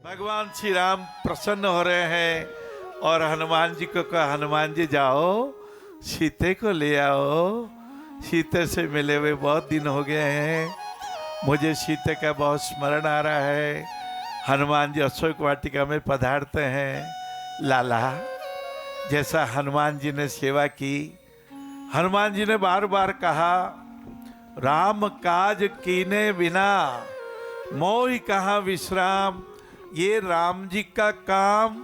भगवान श्री राम प्रसन्न हो रहे हैं और हनुमान जी को कहा, हनुमान जी जाओ सीते को ले आओ, सीते से मिले हुए बहुत दिन हो गए हैं, मुझे सीते का बहुत स्मरण आ रहा है। हनुमान जी अशोक वाटिका में पधारते हैं। लाला, जैसा हनुमान जी ने सेवा की, हनुमान जी ने बार बार कहा, राम काज कीने बिना मोहि कहाँ विश्राम। ये राम जी का काम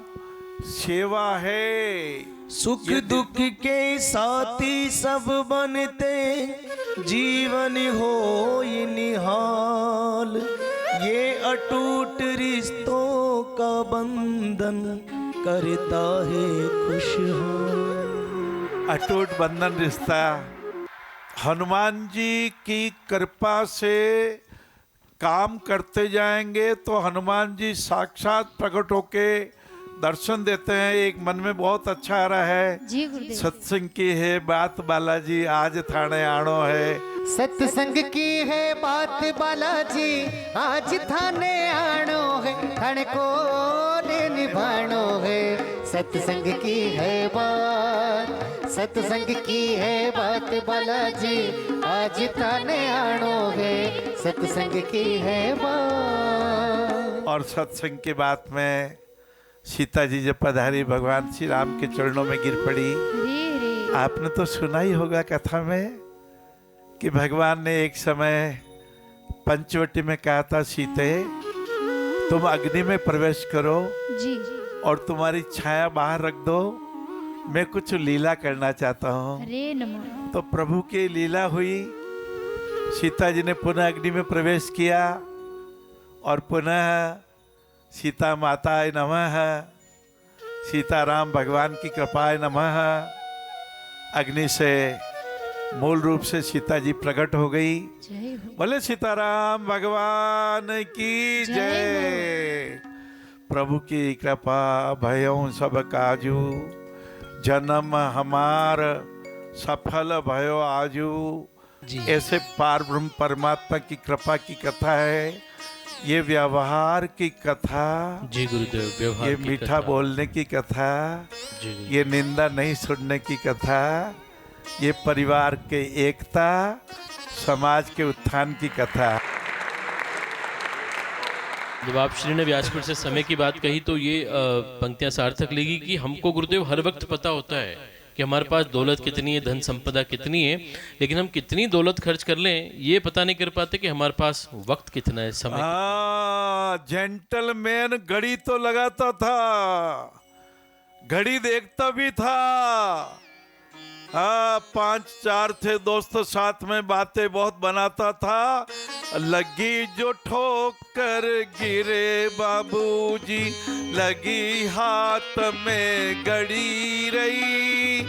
सेवा है। सुख दुख के साथी सब बनते, जीवन हो निहाल। ये अटूट रिश्तों का बंधन करता है खुशहाल। अटूट बंधन रिश्ता हनुमान जी की कृपा से काम करते जाएंगे तो हनुमान जी साक्षात प्रकट होके दर्शन देते हैं। एक मन में बहुत अच्छा आ रहा है जी गुरुदेव। सत्संग की है बात बालाजी, आज थाने आनो है। सत्संग की है बात बालाजी, आज थाने आनो है, थाने को निभानो है। सत्संग की है बात, सत्संग की है बात बालाजी, आज थाने आनो है, सत्संग की है बात। और सत्संग की बात में सीता जी जब पधारी, भगवान श्री राम के चरणों में गिर पड़ी। रे रे। आपने तो सुना ही होगा कथा में कि भगवान ने एक समय पंचवटी में कहा था, सीते तुम अग्नि में प्रवेश करो जी। और तुम्हारी छाया बाहर रख दो, मैं कुछ लीला करना चाहता हूँ। हरे नमः। तो प्रभु की लीला हुई। सीता जी ने पुनः अग्नि में प्रवेश किया और पुनः सीता माताय नमः, सीताराम भगवान की कृपाय नमः। अग्नि से मूल रूप से सीता जी प्रकट हो गई। जय हो। बोले सीताराम भगवान की जय। प्रभु की कृपा भयों सब काजू, जन्म हमार सफल भयो आजू। ऐसे पार ब्रह्म परमात्मा की कृपा की कथा है ये, व्यवहार की कथा जी गुरुदेव। व्यवहार ये की मीठा कथा। बोलने की कथा, जी गुरुदेव। ये निंदा नहीं सुनने की कथा, ये परिवार के एकता, समाज के उत्थान की कथा। जब आप श्री ने व्यासपीठ से समय की बात कही तो ये पंक्तियां सार्थक लगी कि हमको गुरुदेव हर वक्त पता होता है कि हमारे पास दौलत कितनी है, धन संपदा कितनी है, लेकिन हम कितनी दौलत खर्च कर लें ये पता नहीं कर पाते कि हमारे पास वक्त कितना है, समय। जेंटलमैन घड़ी तो लगाता था, घड़ी देखता भी था। हाँ, 5-4 थे दोस्त साथ में, बातें बहुत बनाता था। लगी जो ठोकर गिरे बाबूजी, लगी हाथ में घड़ी रही,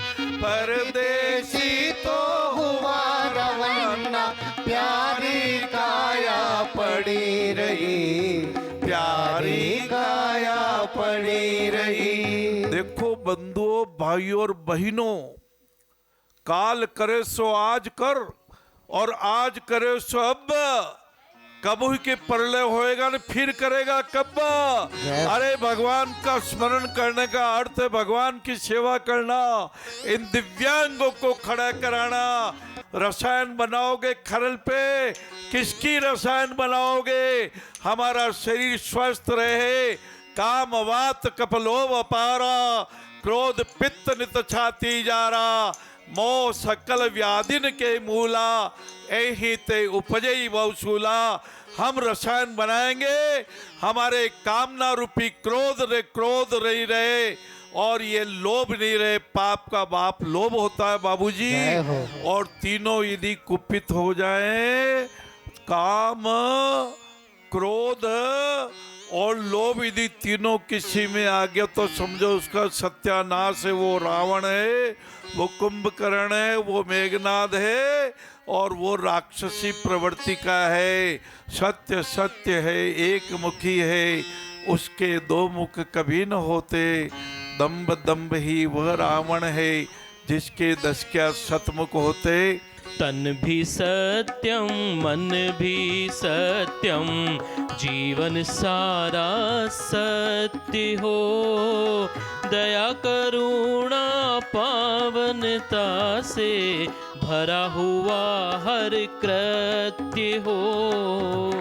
परदेसी तो हुआ रवाना, प्यारी काया पड़ी रही, प्यारी काया पड़ी रही। देखो बंधुओं, भाइयों और बहनों, काल करे सो आज कर और आज करे सो अब, कब ही के परलय होएगा न फिर करेगा कब। अरे भगवान का स्मरण करने का अर्थ है भगवान की सेवा करना, इन दिव्यांगों को खड़ा कराना। रसायन बनाओगे खरल पे, किसकी रसायन बनाओगे? हमारा शरीर स्वस्थ रहे, काम वात कपलोभ अपारा, क्रोध पित्त नित छाती जारा, मोह सकल व्याधिन के मूला, एहि ते उपजई बहुसूला। हम रसायन बनाएंगे, हमारे कामना रूपी क्रोध नहीं रहे और ये लोभ नहीं रहे। पाप का बाप लोभ होता है बाबूजी, और तीनों यदि कुपित हो जाएं, काम क्रोध और लोभ यदि तीनों किसी में आ गया तो समझो उसका सत्यानाश है। वो रावण है, वो कुंभकर्ण है, वो मेघनाद है और वो राक्षसी प्रवृत्ति का है। सत्य सत्य है, एक मुखी है, उसके दो मुख कभी न होते। दम्भ दम्भ ही वह रावण है, जिसके 10 क्या सतमुख होते। तन भी सत्यम मन भी सत्यम, जीवन सारा सत्य हो। दया करुणा पावनता से भरा हुआ हर कृत्य हो।